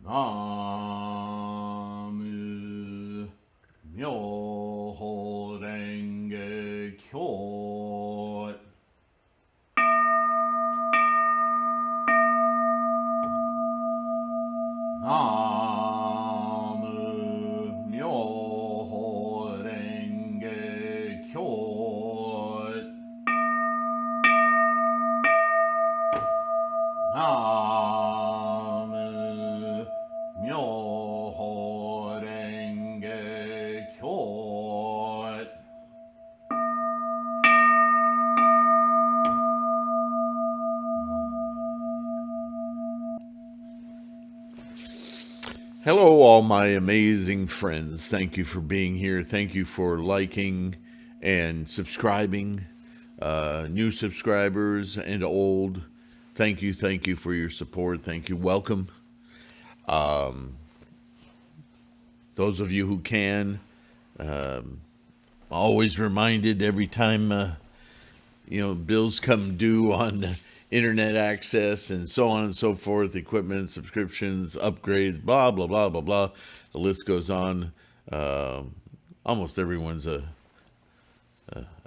나무 묘호랭개교 나무 묘호랭개교 나무 묘호랭개교. Hello, all my amazing friends. Thank you for being here. Thank you for liking and subscribing. New subscribers and old. Thank you for your support. Thank you. Welcome. Those of you who can, always reminded every time bills come due on internet access and so on and so forth, equipment, subscriptions, upgrades, blah, blah, blah, blah, blah. The list goes on. Almost everyone's a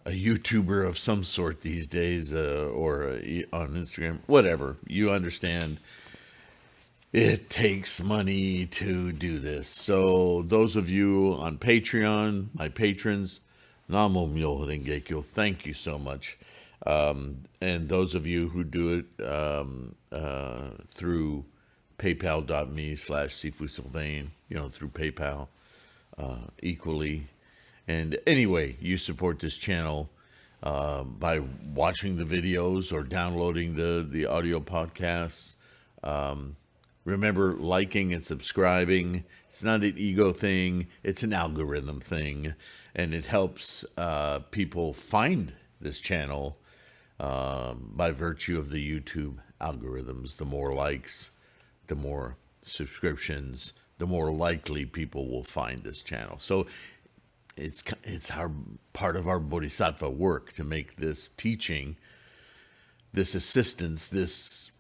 YouTuber of some sort these days, or on Instagram, whatever. You understand. It takes money to do this. So those of you on Patreon, my patrons, Namo Myoho Renge-kyo, thank you so much. And those of you who do it through paypal.me/Sifu through PayPal equally. And anyway, you support this channel by watching the videos or downloading the audio podcasts. Remember, liking and subscribing. It's not an ego thing. It's an algorithm thing. And it helps people find this channel by virtue of the YouTube algorithms. The more likes, the more subscriptions, the more likely people will find this channel. So it's our part of our bodhisattva work to make this teaching, this assistance, this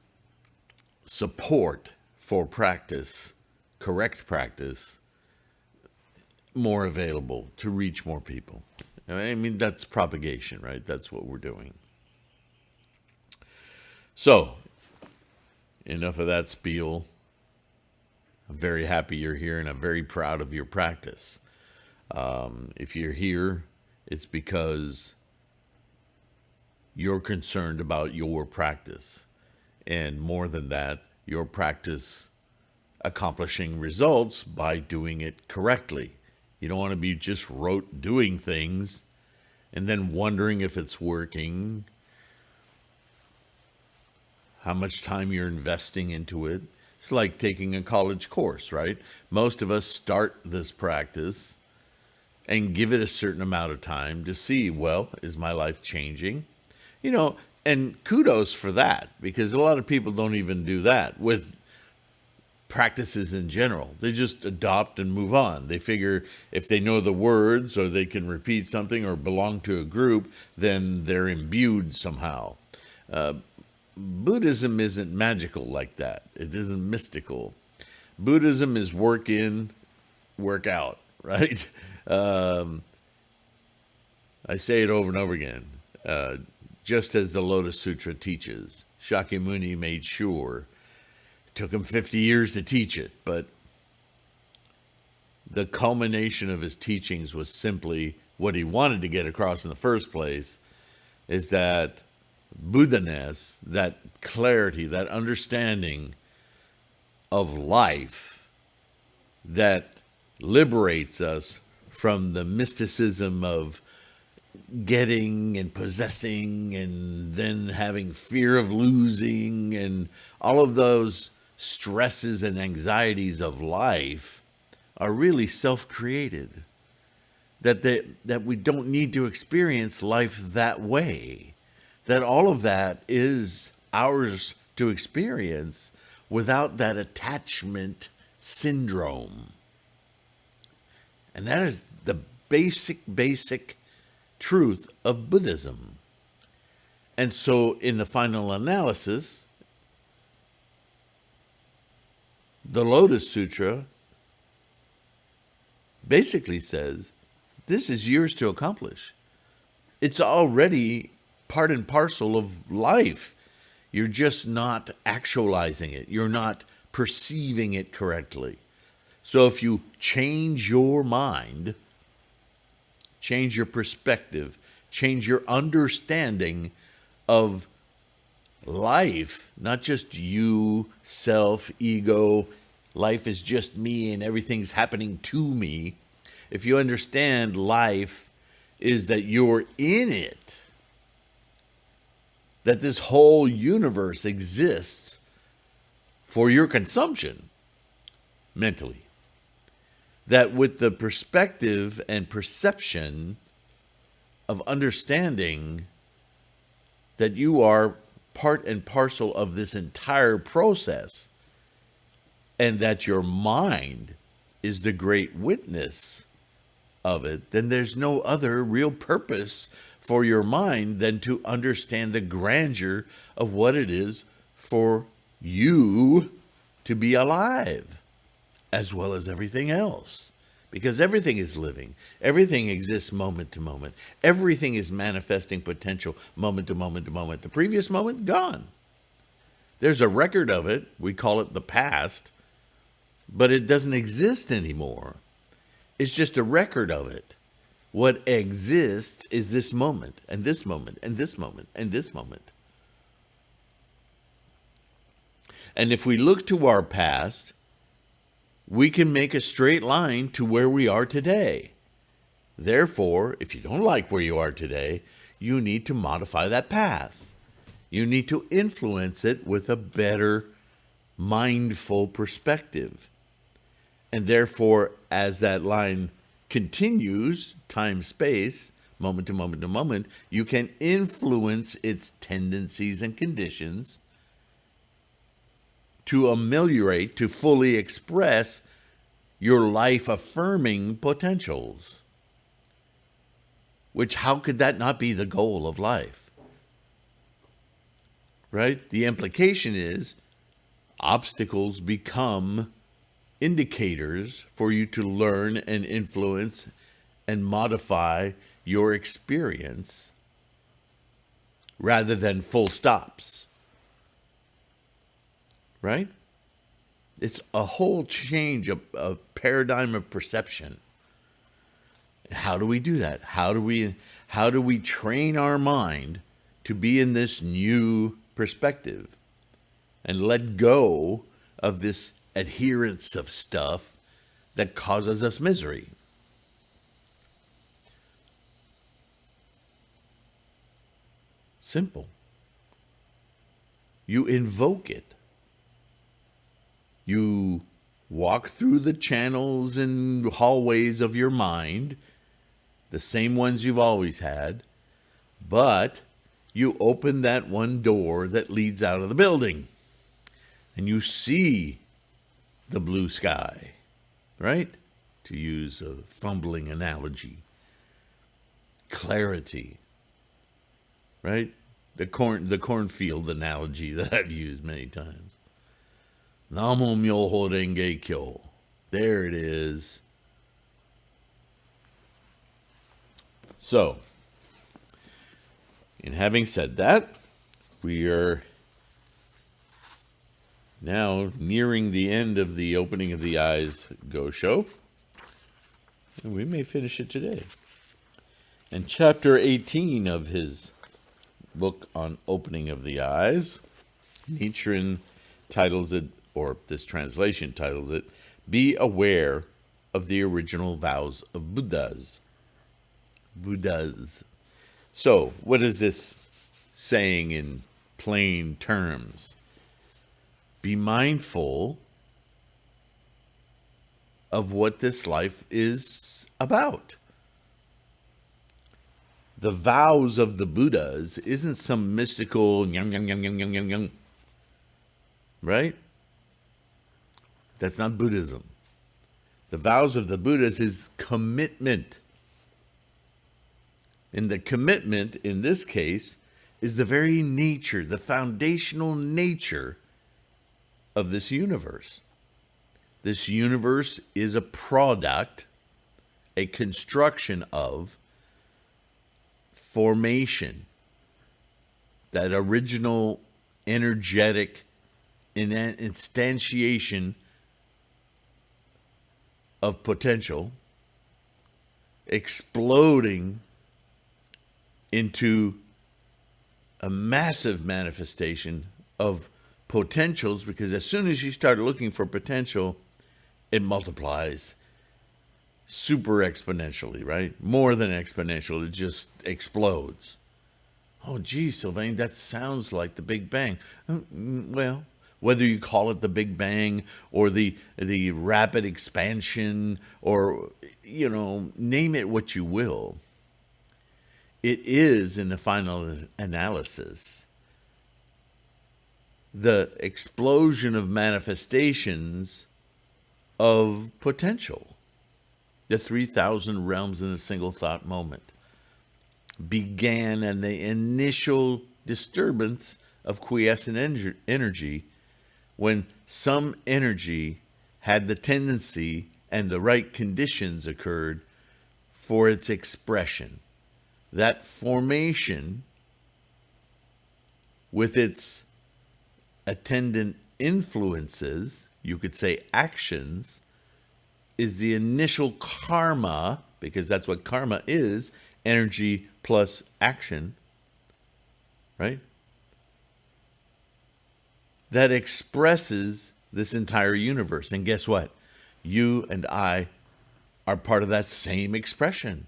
support for practice, correct practice, more available to reach more people. I mean, that's propagation, right? That's what we're doing. So, enough of that spiel. I'm very happy you're here, and I'm very proud of your practice. If you're here, it's because you're concerned about your practice. And more than that, your practice accomplishing results by doing it correctly. You don't want to be just doing things and then wondering if it's working, how much time you're investing into it. It's like taking a college course, right? Most of us start this practice and give it a certain amount of time to see, well, is my life changing? And kudos for that, because a lot of people don't even do that with practices in general. They just adopt and move on. They figure if they know the words or they can repeat something or belong to a group, then they're imbued somehow. Buddhism isn't magical like that. It isn't mystical. Buddhism is work in, work out, right? I say it over and over again. Just as the Lotus Sutra teaches, Shakyamuni made sure. It took him 50 years to teach it, but the culmination of his teachings was simply what he wanted to get across in the first place, is that Buddha-ness, that clarity, that understanding of life that liberates us from the mysticism of getting and possessing and then having fear of losing and all of those stresses and anxieties of life are really self-created. That we don't need to experience life that way. That all of that is ours to experience without that attachment syndrome. And that is the basic truth of Buddhism. And so in the final analysis, The Lotus Sutra basically says this is yours to accomplish. It's already part and parcel of life. You're just not actualizing it. You're not perceiving it correctly. So if you change your mind, change your perspective, change your understanding of life, not just you, self, ego, life is just me and everything's happening to me. If you understand life is that you're in it, that this whole universe exists for your consumption mentally, that with the perspective and perception of understanding that you are part and parcel of this entire process, and that your mind is the great witness of it, then there's no other real purpose for your mind than to understand the grandeur of what it is for you to be alive, as well as everything else. Because everything is living. Everything exists moment to moment. Everything is manifesting potential moment to moment to moment. The previous moment, gone. There's a record of it. We call it the past. But it doesn't exist anymore. It's just a record of it. What exists is this moment, and this moment, and this moment, and this moment. And if we look to our past, we can make a straight line to where we are today. Therefore, if you don't like where you are today, you need to modify that path. You need to influence it with a better, mindful perspective. And therefore, as that line continues, time, space, moment to moment to moment, you can influence its tendencies and conditions to ameliorate, to fully express your life-affirming potentials. Which, how could that not be the goal of life? Right? The implication is obstacles become indicators for you to learn and influence and modify your experience rather than full stops. Right? It's a whole change of a paradigm of perception. How do we do that? How do we train our mind to be in this new perspective and let go of this adherence of stuff that causes us misery? Simple. You invoke it. You walk through the channels and hallways of your mind, the same ones you've always had, but you open that one door that leads out of the building, and you see the blue sky, right? To use a fumbling analogy. Clarity, right? The cornfield analogy that I've used many times. Namo Myoho Renge Kyo. There it is. So, in having said that, we are now nearing the end of the opening of the eyes Gosho. And we may finish it today. And chapter 18 of his book on opening of the eyes, Nichiren titles it, or this translation titles it, Be Aware of the Original Vows of Buddhas. Buddhas. So, what is this saying in plain terms? Be mindful of what this life is about. The vows of the Buddhas isn't some mystical right? That's not Buddhism. The vows of the Buddhas is commitment. And the commitment, in this case, is the very nature, the foundational nature of this universe. This universe is a product, a construction of formation. That original energetic instantiation of potential exploding into a massive manifestation of potentials, because as soon as you start looking for potential, it multiplies super exponentially, right? More than exponential. It just explodes. Oh, gee, Sylvain, that sounds like the Big Bang. Well, whether you call it the Big Bang or the rapid expansion or, name it what you will, it is, in the final analysis, the explosion of manifestations of potential. The 3,000 realms in a single thought moment began in the initial disturbance of quiescent energy, when some energy had the tendency and the right conditions occurred for its expression. That formation, with its attendant influences, you could say actions, is the initial karma, because that's what karma is, energy plus action, right? That expresses this entire universe. And guess what? You and I are part of that same expression.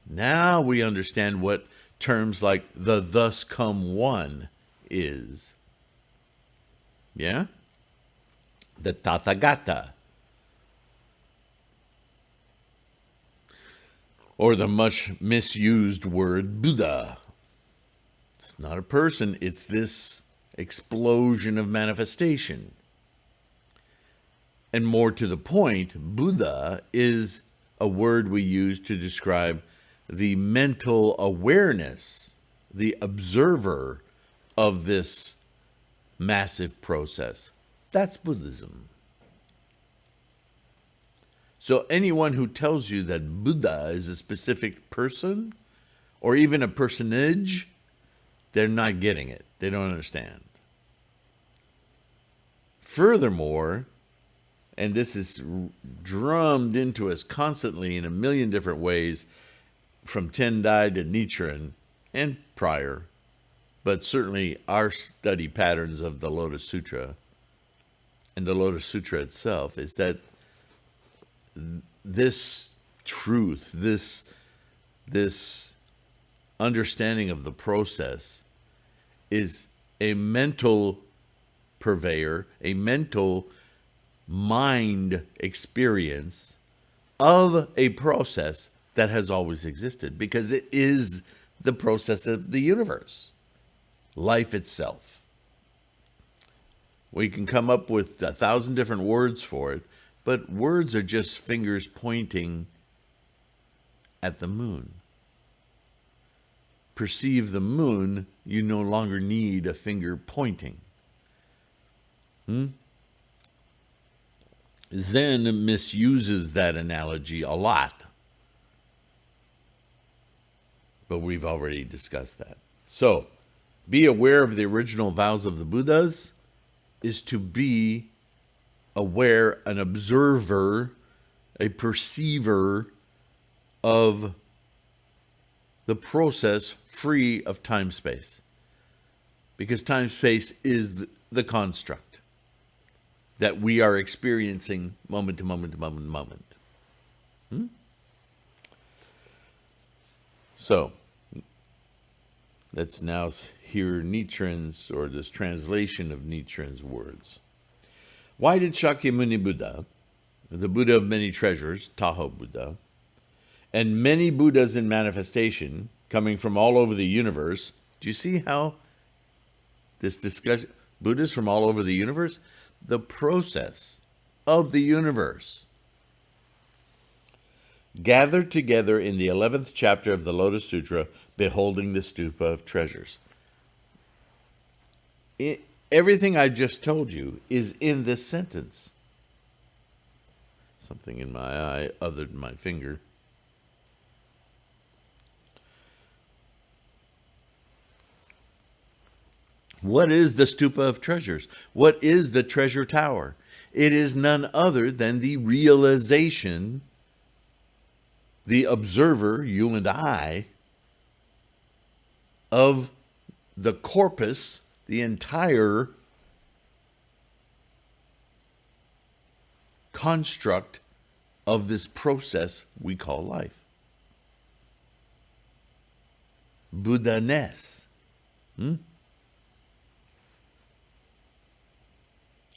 Now we understand what terms like the thus come one is. Yeah? The Tathagata. Or the much misused word Buddha. It's not a person, it's this explosion of manifestation. And more to the point, Buddha is a word we use to describe the mental awareness, the observer of this massive process. That's Buddhism. So anyone who tells you that Buddha is a specific person or even a personage, they're not getting it. They don't understand. Furthermore, and this is drummed into us constantly in a million different ways, from Tendai to Nichiren and prior, but certainly our study patterns of the Lotus Sutra and the Lotus Sutra itself, is that this truth, this understanding of the process is a mental purveyor, a mental mind experience of a process that has always existed, because it is the process of the universe, life itself. We can come up with 1,000 different words for it, but words are just fingers pointing at the moon. Perceive the moon, you no longer need a finger pointing. Zen misuses that analogy a lot, but we've already discussed that. So, be aware of the original vows of the Buddhas is to be aware, an observer, a perceiver of the process free of time-space. Because time-space is the construct that we are experiencing moment to moment to moment to moment. So, let's now hear Nichiren's, or this translation of Nichiren's words. Why did Shakyamuni Buddha, the Buddha of many treasures, Taho Buddha, and many Buddhas in manifestation, coming from all over the universe, do you see how this discussion, Buddhas from all over the universe? The process of the universe, gathered together in the 11th chapter of the Lotus Sutra, beholding the stupa of treasures. Everything I just told you is in this sentence. Something in my eye other than my finger. What is the stupa of treasures? What is the treasure tower? It is none other than the realization, the observer, you and I, of the corpus, the entire construct of this process we call life. Buddha-ness.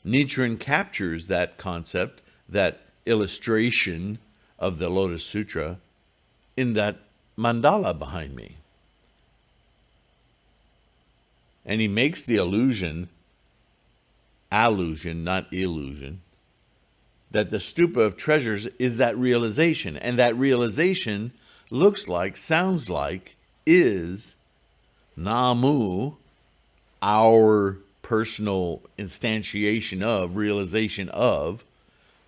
Nichiren captures that concept, that illustration of the Lotus Sutra in that mandala behind me. And he makes the allusion, not illusion, that the stupa of treasures is that realization. And that realization looks like, sounds like, is Namu, our personal instantiation of, realization of,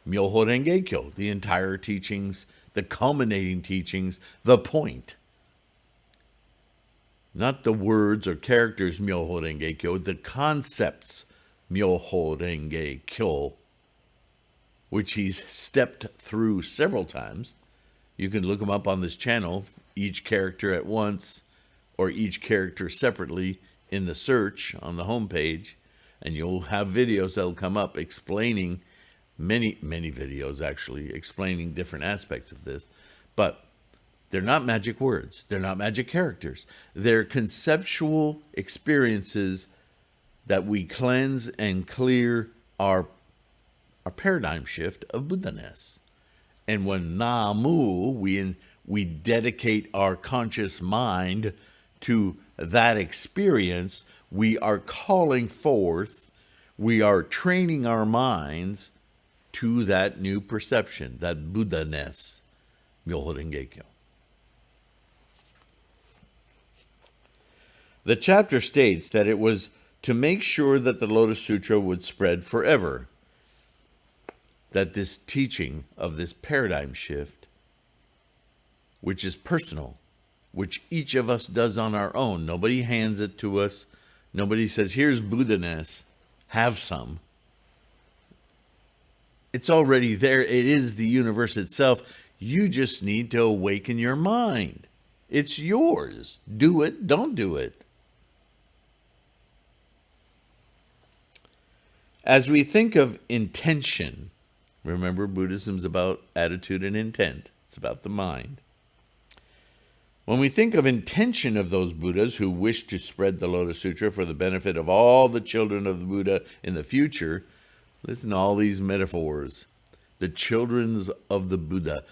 Myoho Renge Kyo, the entire teachings, the culminating teachings, the point. Not the words or characters Myoho Renge Kyo, the concepts Myoho Renge Kyo, which he's stepped through several times. You can look them up on this channel, each character at once, or each character separately in the search on the homepage, and you'll have videos that'll come up explaining, many videos actually, explaining different aspects of this. But they're not magic words. They're not magic characters. They're conceptual experiences that we cleanse and clear our paradigm shift of Buddha-ness. And when Namu, we dedicate our conscious mind to that experience, we are calling forth, we are training our minds to that new perception, that Buddha-ness, Myoho Renge Kyo. The chapter states that it was to make sure that the Lotus Sutra would spread forever, that this teaching of this paradigm shift, which is personal, which each of us does on our own. Nobody hands it to us. Nobody says, here's Buddha-ness, have some. It's already there. It is the universe itself. You just need to awaken your mind. It's yours. Do it, don't do it. As we think of intention, remember Buddhism's about attitude and intent. It's about the mind. When we think of intention of those Buddhas who wish to spread the Lotus Sutra for the benefit of all the children of the Buddha in the future, listen to all these metaphors. The children of the Buddha,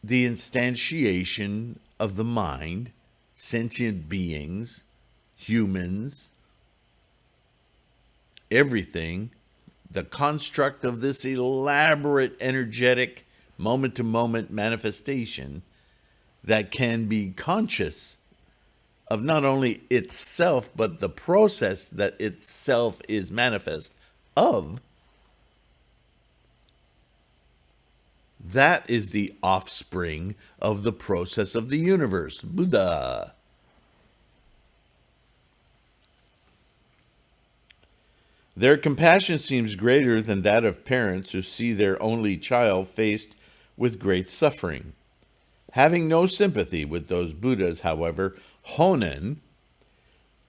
the instantiation of the mind, sentient beings, humans, everything, the construct of this elaborate, energetic, moment-to-moment manifestation that can be conscious of not only itself, but the process that itself is manifest of. That is the offspring of the process of the universe, Buddha. Their compassion seems greater than that of parents who see their only child faced with great suffering. Having no sympathy with those Buddhas, however, Honen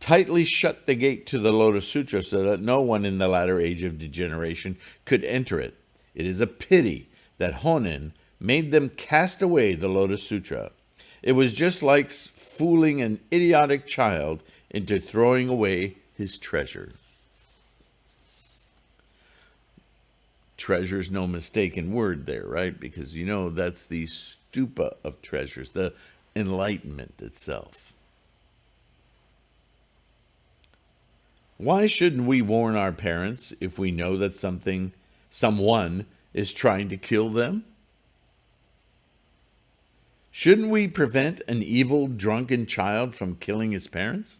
tightly shut the gate to the Lotus Sutra so that no one in the latter age of degeneration could enter it. It is a pity that Honen made them cast away the Lotus Sutra. It was just like fooling an idiotic child into throwing away his treasure. Treasure's no mistaken word there, right? Because you know that's the stupa of treasures, the enlightenment itself. Why shouldn't we warn our parents if we know that someone is trying to kill them? Shouldn't we prevent an evil, drunken child from killing his parents?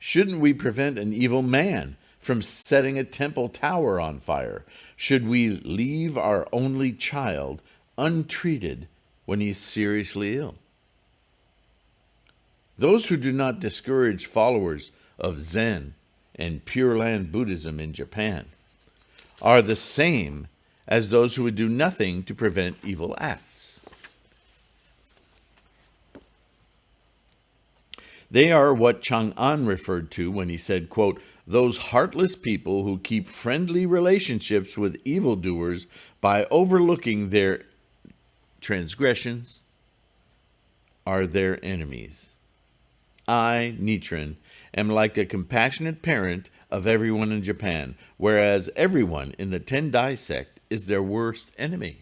Shouldn't we prevent an evil man from setting a temple tower on fire? Should we leave our only child untreated when he's seriously ill? Those who do not discourage followers of Zen and Pure Land Buddhism in Japan are the same as those who would do nothing to prevent evil acts. They are what Chang'an referred to when he said, quote, those heartless people who keep friendly relationships with evildoers by overlooking their transgressions are their enemies. I, Nichiren, am like a compassionate parent of everyone in Japan, whereas everyone in the Tendai sect is their worst enemy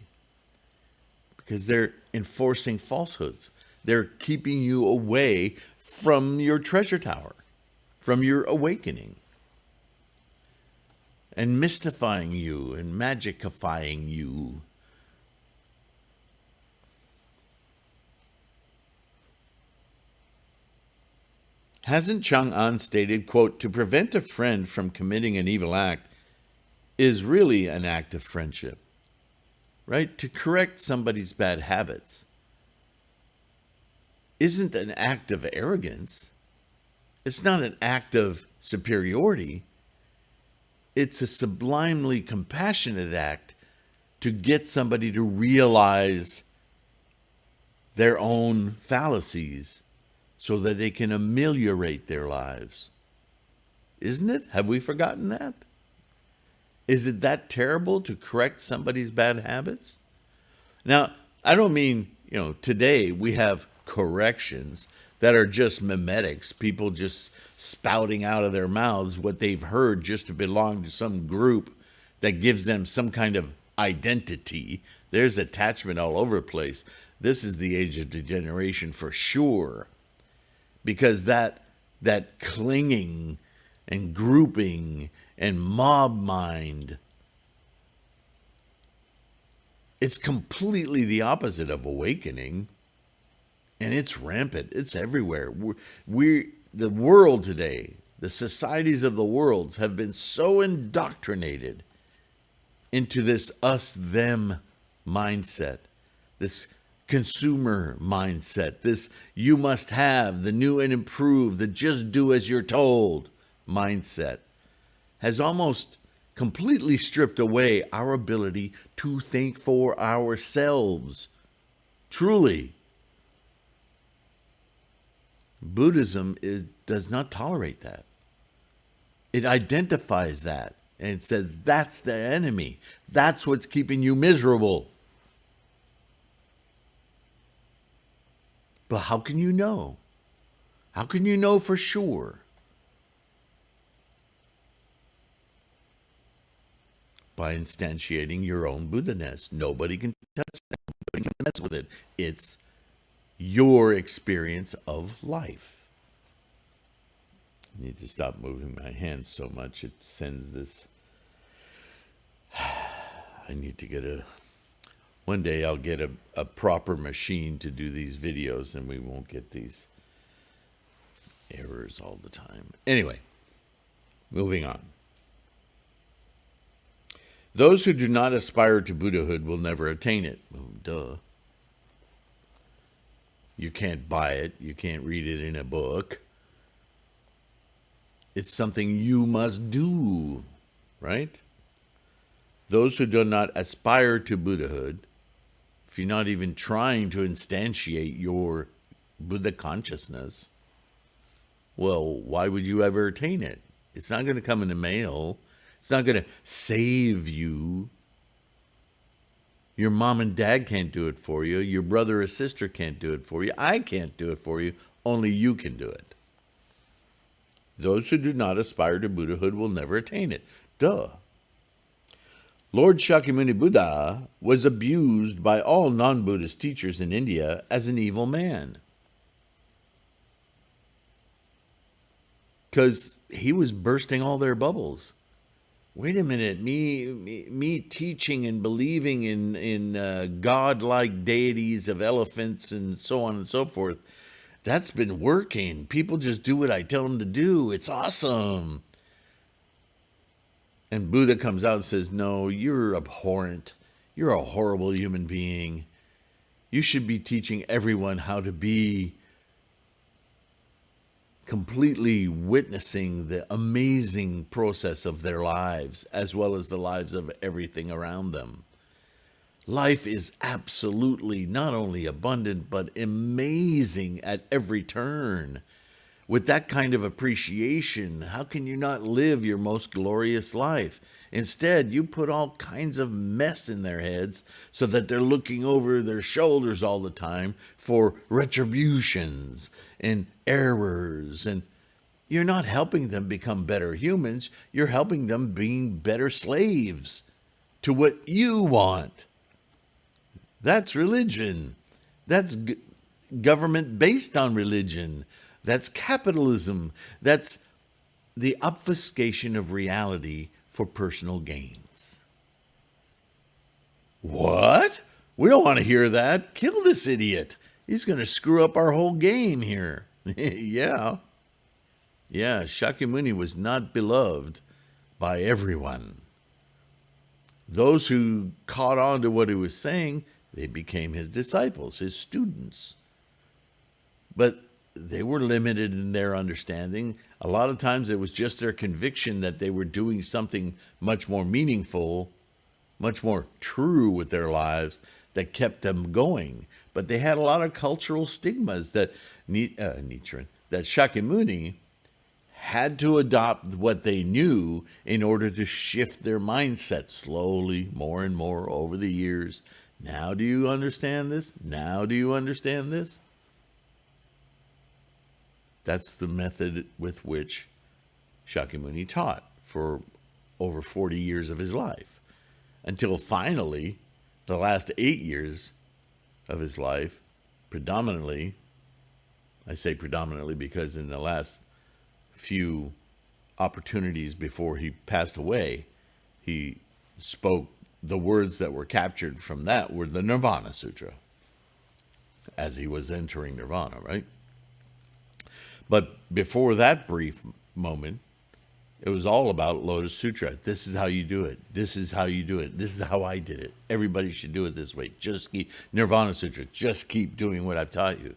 because they're enforcing falsehoods. They're keeping you away from your treasure tower, from your awakening, and mystifying you and magicifying you. Hasn't Chang'an stated, quote, to prevent a friend from committing an evil act is really an act of friendship, right? To correct somebody's bad habits isn't an act of arrogance. It's not an act of superiority. It's a sublimely compassionate act to get somebody to realize their own fallacies so that they can ameliorate their lives. Isn't it? Have we forgotten that? Is it that terrible to correct somebody's bad habits? Now, I don't mean, today we have corrections that are just mimetics, people just spouting out of their mouths what they've heard just to belong to some group that gives them some kind of identity. There's attachment all over the place. This is the age of degeneration for sure, because that clinging and grouping and mob mind, it's completely the opposite of awakening. And it's rampant. It's everywhere. The world today, the societies of the world have been so indoctrinated into this us-them mindset, this consumer mindset, this you must have, the new and improved, the just do as you're told mindset, has almost completely stripped away our ability to think for ourselves. Truly. Buddhism does not tolerate that. It identifies that and it says that's the enemy. That's what's keeping you miserable. But how can you know? How can you know for sure? By instantiating your own Buddha-ness. Nobody can touch that. Nobody can mess with it. It's your experience of life. I need to stop moving my hands so much. It sends this. I need to get one day I'll get a proper machine to do these videos and we won't get these errors all the time. Anyway, moving on. Those who do not aspire to Buddhahood will never attain it. Oh, duh. You can't buy it. You can't read it in a book. It's something you must do, right? Those who do not aspire to Buddhahood, if you're not even trying to instantiate your Buddha consciousness, well, why would you ever attain it? It's not going to come in the mail. It's not going to save you. Your mom and dad can't do it for you. Your brother or sister can't do it for you. I can't do it for you. Only you can do it. Those who do not aspire to Buddhahood will never attain it. Duh. Lord Shakyamuni Buddha was abused by all non-Buddhist teachers in India as an evil man, because he was bursting all their bubbles. Wait a minute, me teaching and believing in godlike deities of elephants and so on and so forth, That's been working. People just do what I tell them to do. It's awesome. And Buddha comes out and says, no, you're abhorrent. You're a horrible human being. You should be teaching everyone how to be completely witnessing the amazing process of their lives, as well as the lives of everything around them. Life is absolutely not only abundant, but amazing at every turn. With that kind of appreciation, how can you not live your most glorious life? Instead, you put all kinds of mess in their heads so that they're looking over their shoulders all the time for retributions and errors. And you're not helping them become better humans. You're helping them being better slaves to what you want. That's religion. That's government based on religion. That's capitalism. That's the obfuscation of reality for personal gains. What? We don't want to hear that. Kill this idiot. He's going to screw up our whole game here. Yeah, Shakyamuni was not beloved by everyone. Those who caught on to what he was saying, they became his disciples, his students. But they were limited in their understanding. A lot of times it was just their conviction that they were doing something much more meaningful, much more true with their lives that kept them going. But they had a lot of cultural stigmas that Shakyamuni had to adopt what they knew in order to shift their mindset slowly, more and more over the years. Now do you understand this? Now do you understand this? That's the method with which Shakyamuni taught for over 40 years of his life, until finally, the last 8 years of his life, predominantly, I say predominantly because in the last few opportunities before he passed away, he spoke the words that were captured from that were the Nirvana Sutra, as he was entering Nirvana, right? But before that brief moment, it was all about Lotus Sutra. This is how you do it. This is how you do it. This is how I did it. Everybody should do it this way. Just keep Nirvana Sutra. Just keep doing what I've taught you.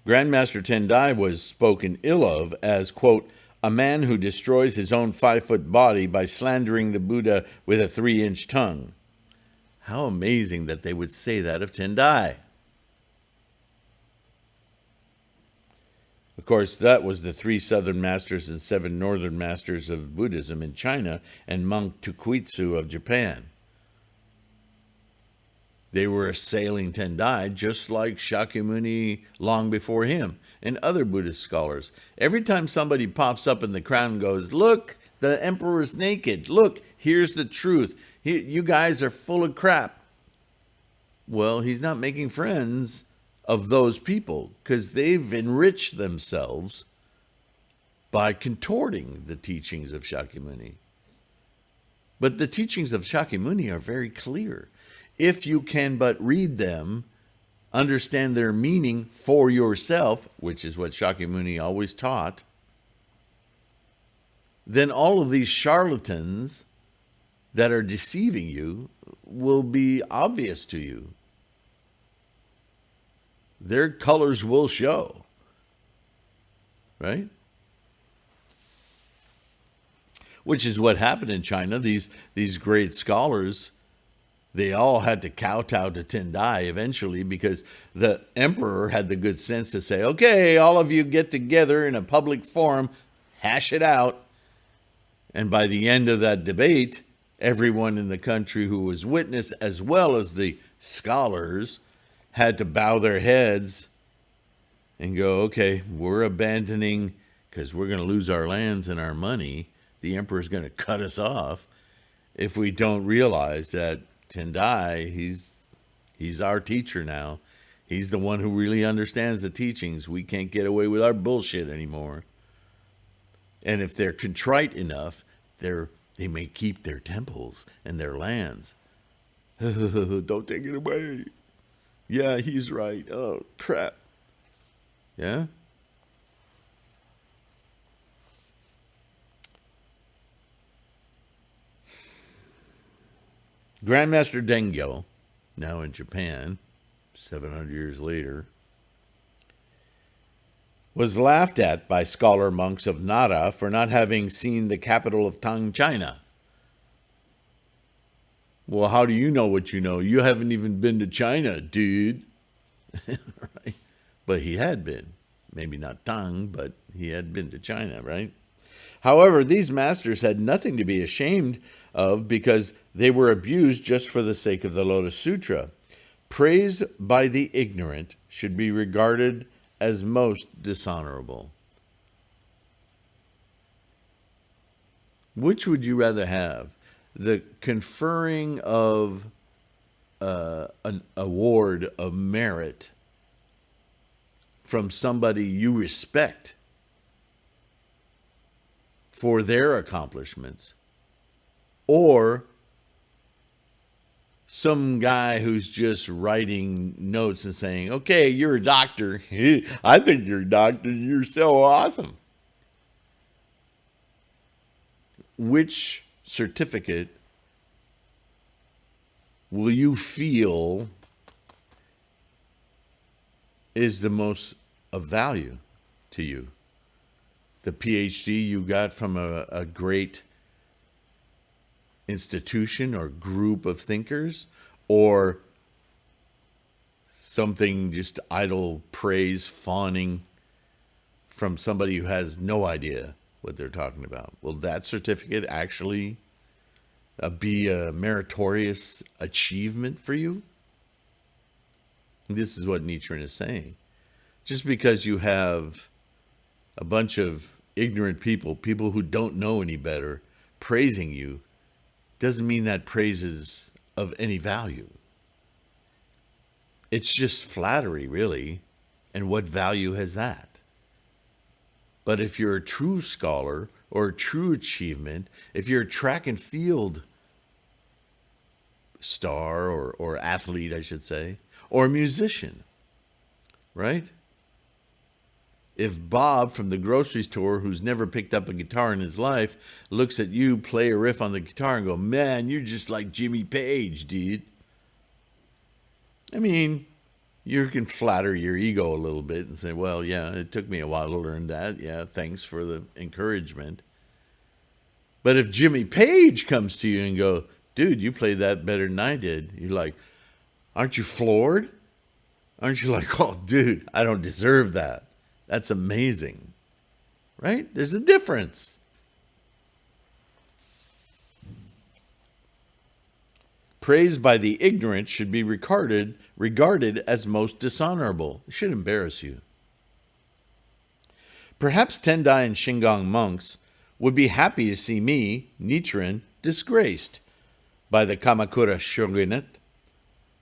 Grandmaster Tendai was spoken ill of as, quote, a man who destroys his own 5-foot body by slandering the Buddha with a 3-inch tongue. How amazing that they would say that of Tendai. Of course, that was the 3 southern masters and 7 northern masters of Buddhism in China and monk Tukuitsu of Japan. They were assailing Tendai just like Shakyamuni long before him and other Buddhist scholars. Every time somebody pops up in the crowd and goes, look, the emperor's naked. Look, here's the truth. You guys are full of crap. Well, he's not making friends of those people because they've enriched themselves by contorting the teachings of Shakyamuni. But the teachings of Shakyamuni are very clear. If you can but read them, understand their meaning for yourself, which is what Shakyamuni always taught, then all of these charlatans that are deceiving you will be obvious to you. Their colors will show, right? Which is what happened in China. These great scholars, they all had to kowtow to Tendai eventually because the emperor had the good sense to say, okay, all of you get together in a public forum, hash it out. And by the end of that debate, everyone in the country who was witness, as well as the scholars, had to bow their heads and go, okay, we're abandoning, because we're going to lose our lands and our money. The emperor's going to cut us off if we don't realize that Tendai, he's our teacher now. He's the one who really understands the teachings. We can't get away with our bullshit anymore. And if they're contrite enough, they may keep their temples and their lands. Don't take it away. Yeah, he's right. Oh, crap. Yeah? Grandmaster Dengyo, now in Japan, 700 years later, was laughed at by scholar monks of Nara for not having seen the capital of Tang, China. Well, how do you know what you know? You haven't even been to China, dude. Right? But he had been. Maybe not Tang, but he had been to China, right? However, these masters had nothing to be ashamed of because they were abused just for the sake of the Lotus Sutra. Praise by the ignorant should be regarded as most dishonorable. Which would you rather have? The conferring of an award of merit from somebody you respect for their accomplishments, or some guy who's just writing notes and saying, okay, you're a doctor. I think you're a doctor. You're so awesome. Which certificate will you feel is the most of value to you? The PhD you got from a great institution or group of thinkers, or something just idle praise, fawning from somebody who has no idea what they're talking about? Will that certificate actually be a meritorious achievement for you? This is what Nichiren is saying. Just because you have a bunch of ignorant people who don't know any better, praising you, doesn't mean that praise is of any value. It's just flattery, really. And what value has that? But if you're a true scholar or a true achievement, if you're a track and field star or athlete, I should say, or musician, right? If Bob from the grocery store, who's never picked up a guitar in his life, looks at you play a riff on the guitar and go, man, you're just like Jimmy Page, dude. I mean, you can flatter your ego a little bit and say, well, yeah, it took me a while to learn that. Yeah, thanks for the encouragement. But if Jimmy Page comes to you and go, dude, you played that better than I did, you're like, aren't you floored? Aren't you like, oh, dude, I don't deserve that. That's amazing, right? There's a difference. Praise by the ignorant should be regarded as most dishonorable. It should embarrass you. Perhaps Tendai and Shingon monks would be happy to see me, Nichiren, disgraced by the Kamakura shogunate,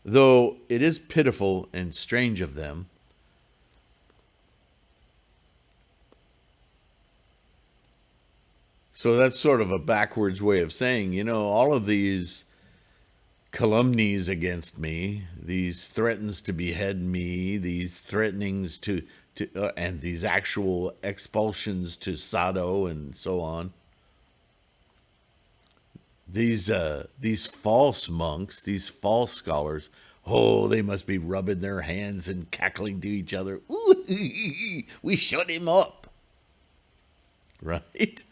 though it is pitiful and strange of them. So that's sort of a backwards way of saying, all of these calumnies against me, these threats to behead me, these threatenings to and these actual expulsions to Sado and so on. These false monks, these false scholars, oh, they must be rubbing their hands and cackling to each other. Ooh, we shut him up, right?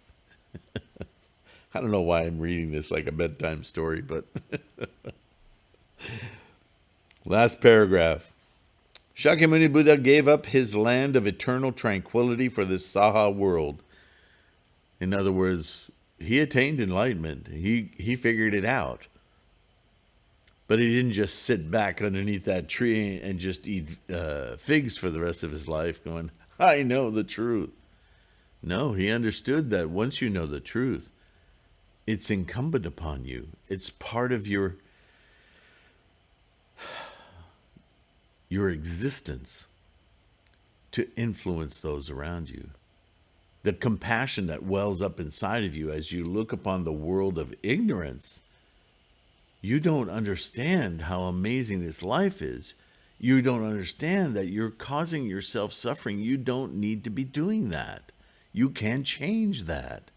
I don't know why I'm reading this like a bedtime story, but last paragraph. Shakyamuni Buddha gave up his land of eternal tranquility for this Saha world. In other words, he attained enlightenment. He figured it out. But he didn't just sit back underneath that tree and just eat figs for the rest of his life going, I know the truth. No, he understood that once you know the truth, it's incumbent upon you. It's part of your existence to influence those around you. the compassion that wells up inside of you as you look upon the world of ignorance. You don't understand how amazing this life is. You don't understand that you're causing yourself suffering. You don't need to be doing that. You can change that.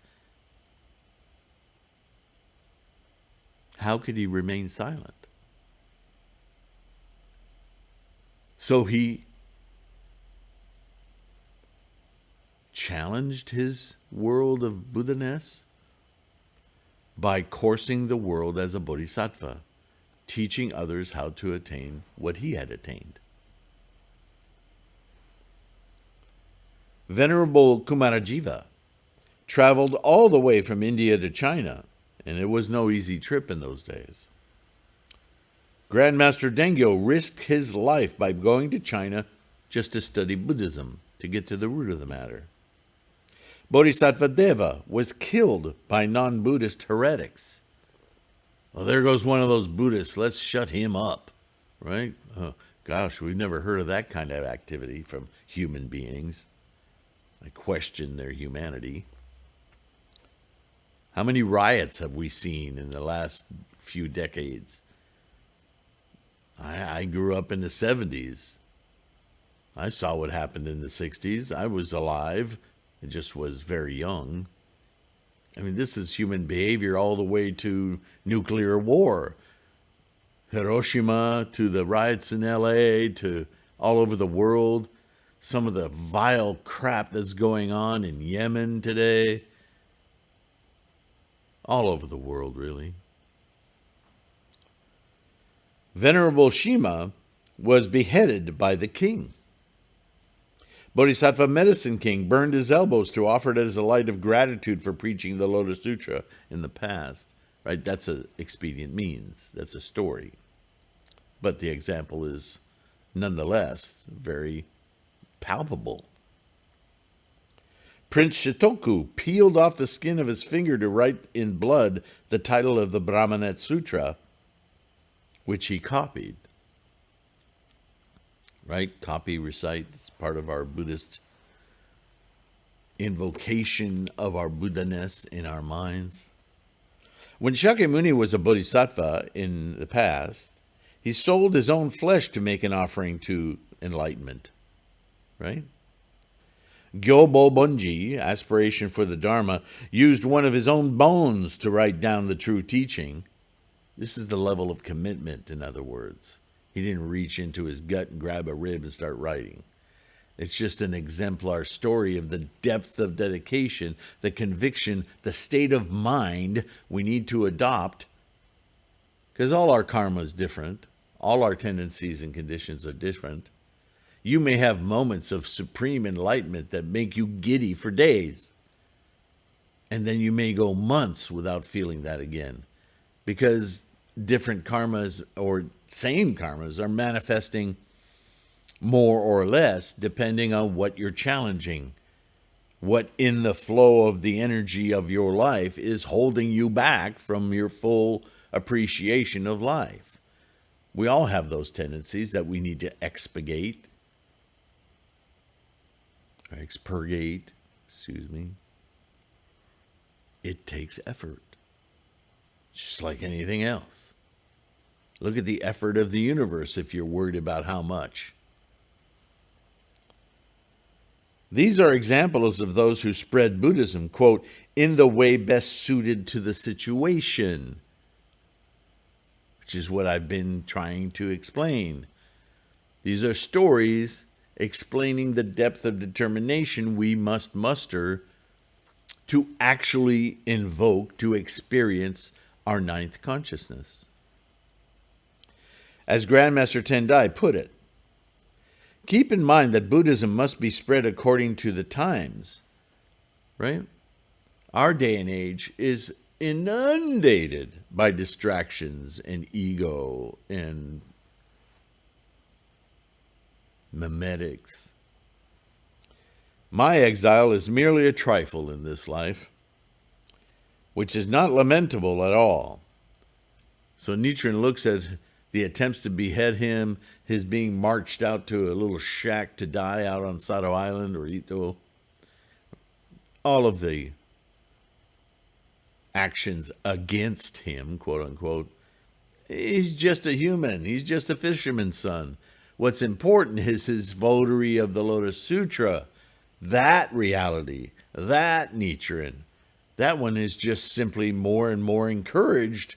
How could he remain silent? So he challenged his world of Buddha-ness by coursing the world as a bodhisattva, teaching others how to attain what he had attained. Venerable Kumarajiva traveled all the way from India to China, and it was no easy trip in those days. Grandmaster Dengyo risked his life by going to China just to study Buddhism, to get to the root of the matter. Bodhisattva Deva was killed by non-Buddhist heretics. Well, there goes one of those Buddhists. Let's shut him up, right? Oh, gosh, we've never heard of that kind of activity from human beings. I question their humanity. How many riots have we seen in the last few decades? I grew up in the 70s. I saw what happened in the 60s. I was alive. I just was very young. I mean, this is human behavior all the way to nuclear war. Hiroshima, to the riots in LA, to all over the world. Some of the vile crap that's going on in Yemen today. All over the world, really. Venerable Shima was beheaded by the king. Bodhisattva Medicine King burned his elbows to offer it as a light of gratitude for preaching the Lotus Sutra in the past. Right? That's an expedient means. That's a story. But the example is nonetheless very palpable. Prince Shitoku peeled off the skin of his finger to write in blood the title of the Brahmanet Sutra, which he copied. Right? Copy, recite. It's part of our Buddhist invocation of our Buddha-ness in our minds. When Shakyamuni was a bodhisattva in the past, he sold his own flesh to make an offering to enlightenment. Right? Gyobo Bonji, aspiration for the Dharma, used one of his own bones to write down the true teaching. This is the level of commitment, in other words. He didn't reach into his gut and grab a rib and start writing. It's just an exemplar story of the depth of dedication, the conviction, the state of mind we need to adopt. Because all our karma is different. All our tendencies and conditions are different. You may have moments of supreme enlightenment that make you giddy for days. And then you may go months without feeling that again. Because different karmas or same karmas are manifesting more or less depending on what you're challenging. What in the flow of the energy of your life is holding you back from your full appreciation of life. We all have those tendencies that we need to expurgate. It takes effort. Just like anything else. Look at the effort of the universe if you're worried about how much. These are examples of those who spread Buddhism, quote, in the way best suited to the situation, which is what I've been trying to explain. These are stories explaining the depth of determination we must muster to actually invoke, to experience our ninth consciousness. As Grandmaster Tendai put it, keep in mind that Buddhism must be spread according to the times, right? Our day and age is inundated by distractions and ego and memetics. My exile is merely a trifle in this life, which is not lamentable at all. So Nichiren looks at the attempts to behead him, his being marched out to a little shack to die out on Sado Island or Ito, all of the actions against him, quote unquote, he's just a human. He's just a fisherman's son. What's important is his votary of the Lotus Sutra. That reality, that Nichiren, that one is just simply more and more encouraged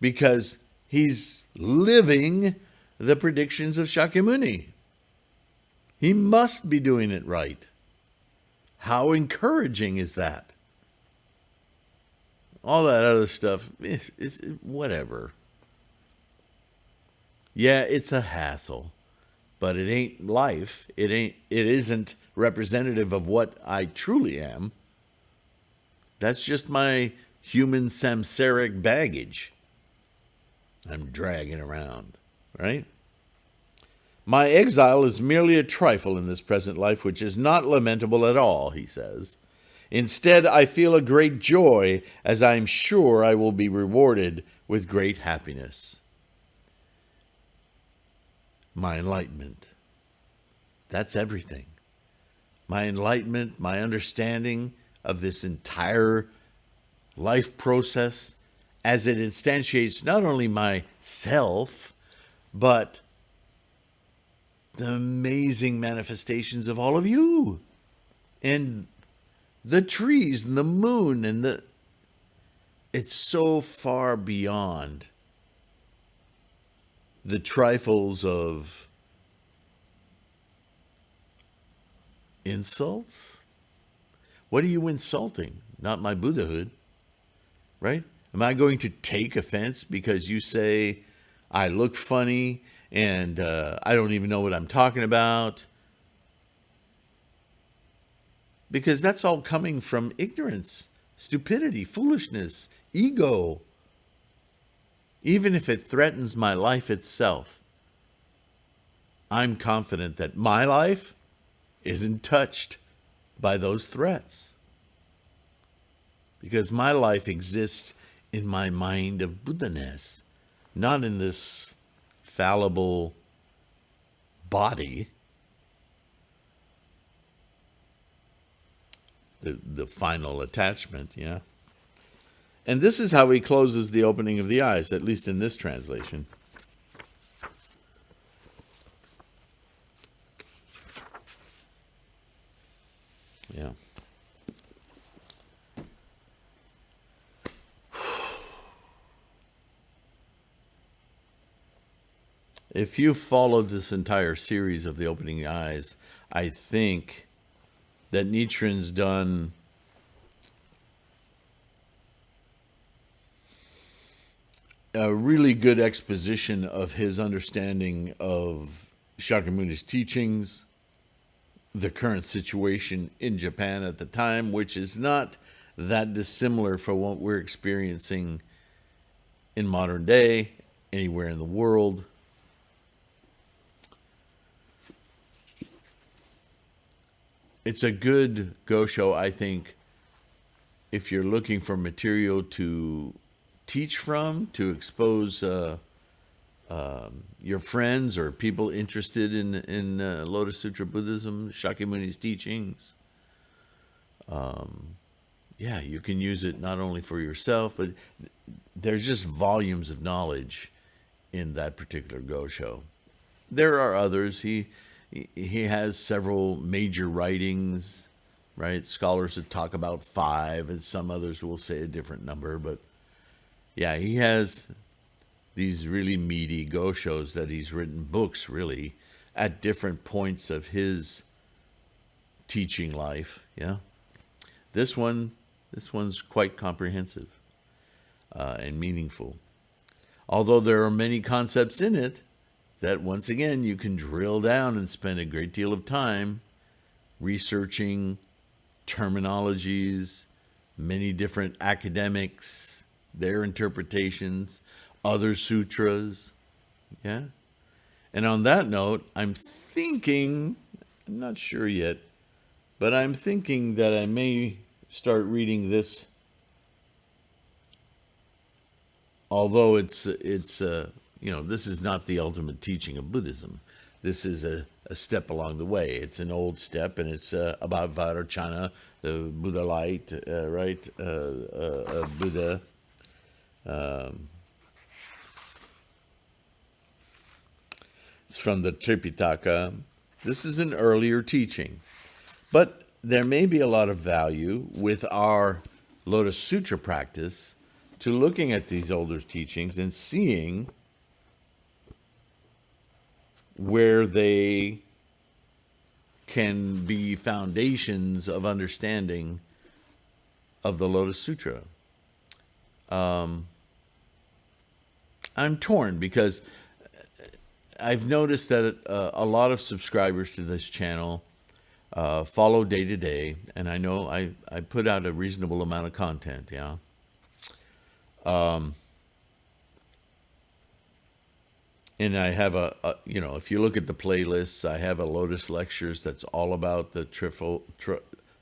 because he's living the predictions of Shakyamuni. He must be doing it right. How encouraging is that? All that other stuff is whatever. Yeah, it's a hassle, but it ain't life. It isn't representative of what I truly am. That's just my human samsaric baggage I'm dragging around, right? My exile is merely a trifle in this present life, which is not lamentable at all, he says. Instead, I feel a great joy, as I am sure I will be rewarded with great happiness. My enlightenment. That's everything. My enlightenment, my understanding of this entire life process as it instantiates not only myself, but the amazing manifestations of all of you. And the trees and the moon and it's so far beyond the trifles of insults. What are you insulting? Not my Buddhahood, right? Am I going to take offense because you say I look funny and I don't even know what I'm talking about? Because that's all coming from ignorance, stupidity, foolishness, ego. Even if it threatens my life itself, I'm confident that my life isn't touched by those threats. Because my life exists in my mind of Buddha-ness, not in this fallible body. The final attachment, yeah. And this is how he closes the opening of the eyes, at least in this translation. Yeah. If you followed this entire series of the opening eyes, I think that Nichiren's done a really good exposition of his understanding of Shakyamuni's teachings, the current situation in Japan at the time, which is not that dissimilar from what we're experiencing in modern day, anywhere in the world. It's a good Gosho, I think, if you're looking for material to teach from, to expose your friends or people interested in Lotus Sutra Buddhism, Shakyamuni's teachings. Yeah, you can use it not only for yourself, but there's just volumes of knowledge in that particular Gosho. There are others. He has several major writings, right? Scholars that talk about 5, and some others will say a different number. But yeah, he has these really meaty Goshos that he's written books, really, at different points of his teaching life. Yeah, this one's quite comprehensive and meaningful. Although there are many concepts in it that, once again, you can drill down and spend a great deal of time researching terminologies, many different academics, their interpretations, other sutras. Yeah. And on that note, I'm not sure yet, but I'm thinking that I may start reading this, although it's this is not the ultimate teaching of Buddhism. this is a step along the way. It's an old step, and it's about Vairochana, the Buddha light, right? Buddha. It's from the Tripitaka. This is an earlier teaching, but there may be a lot of value with our Lotus Sutra practice to looking at these older teachings and seeing where they can be foundations of understanding of the Lotus Sutra. I'm torn because I've noticed that a lot of subscribers to this channel follow day to day, and I know I put out a reasonable amount of content, yeah. And I have if you look at the playlists, I have a Lotus Lectures that's all about the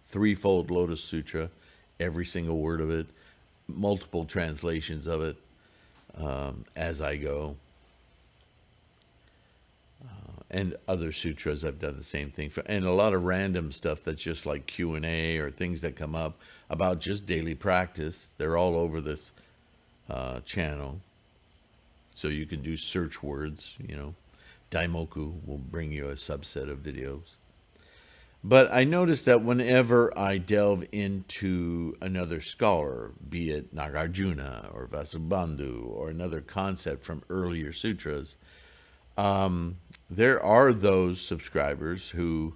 Threefold Lotus Sutra, every single word of it, multiple translations of it as I go. And other sutras, I've done the same thing for, and a lot of random stuff that's just like Q&A or things that come up about just daily practice. They're all over this channel, so you can do search words. Daimoku will bring you a subset of videos. But I noticed that whenever I delve into another scholar, be it Nagarjuna or Vasubandhu or another concept from earlier sutras, there are those subscribers who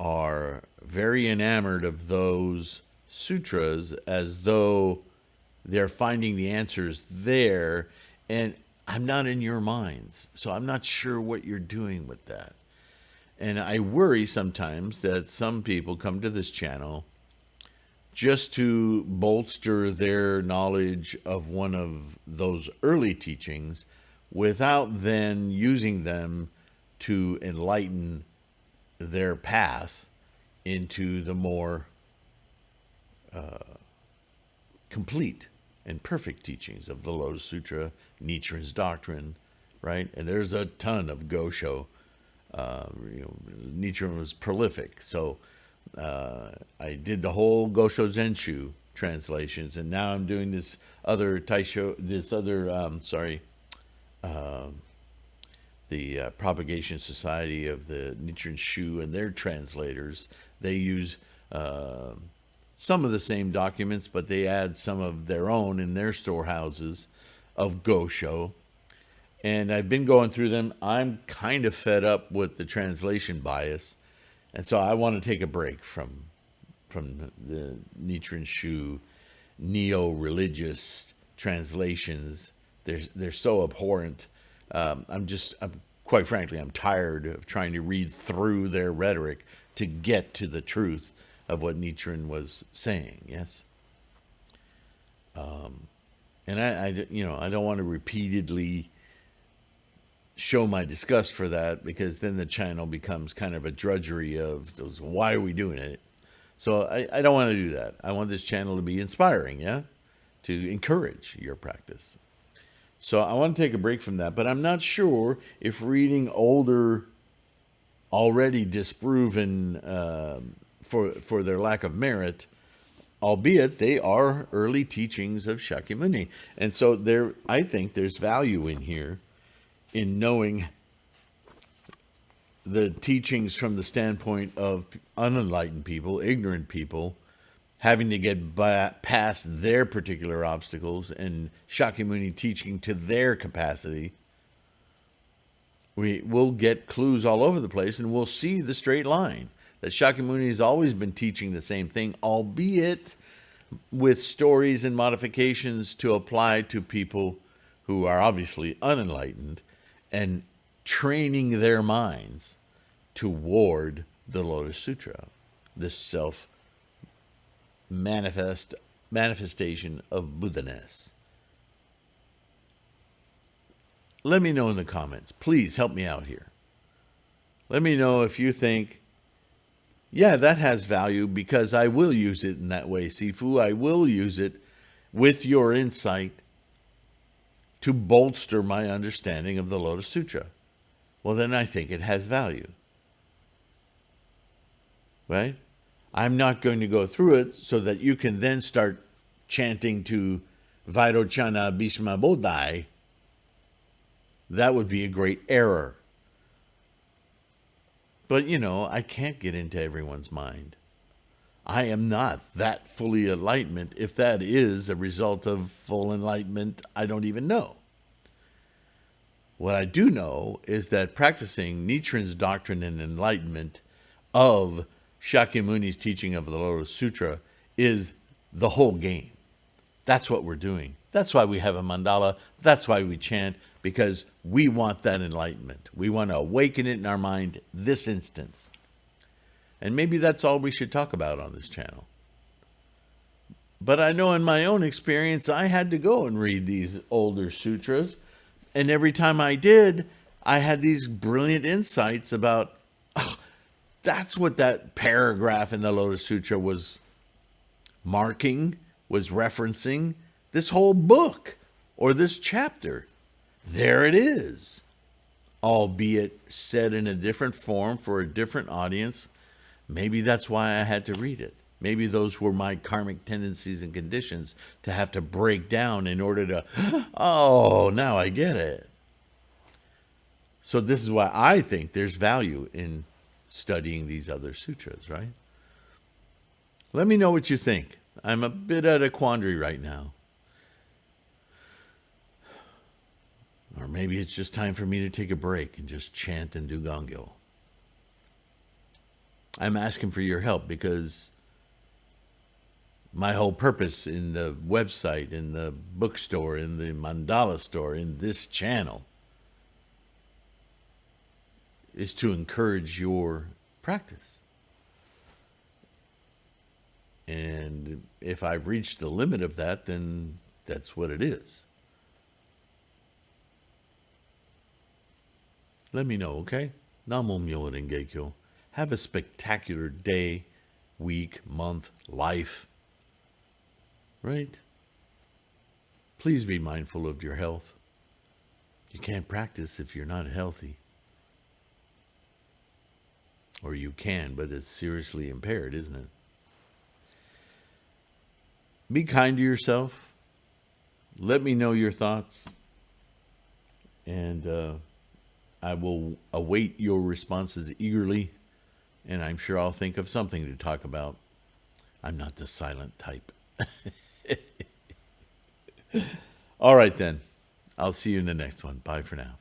are very enamored of those sutras as though they're finding the answers there, and I'm not in your minds, so I'm not sure what you're doing with that. And I worry sometimes that some people come to this channel just to bolster their knowledge of one of those early teachings without then using them to enlighten their path into the more complete and perfect teachings of the Lotus Sutra, Nichiren's doctrine, right? And there's a ton of Gosho. Nichiren was prolific, so I did the whole Gosho Zenshu translations, and now I'm doing this other the Propagation Society of the Nichiren Shu and their translators. They use some of the same documents, but they add some of their own in their storehouses of Gosho. And I've been going through them. I'm kind of fed up with the translation bias, and so I want to take a break from the Nichiren Shu neo-religious translations. They're so abhorrent. I'm quite frankly, I'm tired of trying to read through their rhetoric to get to the truth of what Nichiren was saying. Yes. And I don't want to repeatedly show my disgust for that, because then the channel becomes kind of a drudgery of those, why are we doing it? So I don't want to do that. I want this channel to be inspiring, yeah, to encourage your practice. So I want to take a break from that, but I'm not sure if reading older, already disproven for their lack of merit, albeit they are early teachings of Shakyamuni. And so I think there's value in here in knowing the teachings from the standpoint of unenlightened people, ignorant people, having to get past their particular obstacles, and Shakyamuni teaching to their capacity. We will get clues all over the place, and we'll see the straight line. That Shakyamuni has always been teaching the same thing, albeit with stories and modifications to apply to people who are obviously unenlightened, and training their minds toward the Lotus Sutra, this manifestation of Buddha-ness. Let me know in the comments. Please help me out here. Let me know if you think, yeah, that has value, because I will use it in that way, Sifu. I will use it with your insight to bolster my understanding of the Lotus Sutra. well, then I think it has value. Right? I'm not going to go through it so that you can then start chanting to Vairochana Bhishma Bodhai. That would be a great error. But, I can't get into everyone's mind. I am not that fully enlightenment. If that is a result of full enlightenment, I don't even know. What I do know is that practicing Nichiren's doctrine and enlightenment of Shakyamuni's teaching of the Lotus Sutra is the whole game. That's what we're doing. That's why we have a mandala. That's why we chant, because we want that enlightenment. We want to awaken it in our mind this instance. And maybe that's all we should talk about on this channel. But I know in my own experience, I had to go and read these older sutras. And every time I did, I had these brilliant insights about, that's what that paragraph in the Lotus Sutra was marking, was referencing. This whole book or this chapter. There it is. Albeit said in a different form for a different audience. Maybe that's why I had to read it. Maybe those were my karmic tendencies and conditions to have to break down in order to, now I get it. So this is why I think there's value in studying these other sutras, right? Let me know what you think. I'm a bit at a quandary right now. Or maybe it's just time for me to take a break and just chant and do Gongyo. I'm asking for your help because my whole purpose in the website, in the bookstore, in the mandala store, in this channel is to encourage your practice. And if I've reached the limit of that, then that's what it is. Let me know, okay? Namo Myoho Renge Kyo. Have a spectacular day, week, month, life. Right? Please be mindful of your health. You can't practice if you're not healthy. Or you can, but it's seriously impaired, isn't it? Be kind to yourself. Let me know your thoughts. And I will await your responses eagerly. And I'm sure I'll think of something to talk about. I'm not the silent type. All right, then. I'll see you in the next one. Bye for now.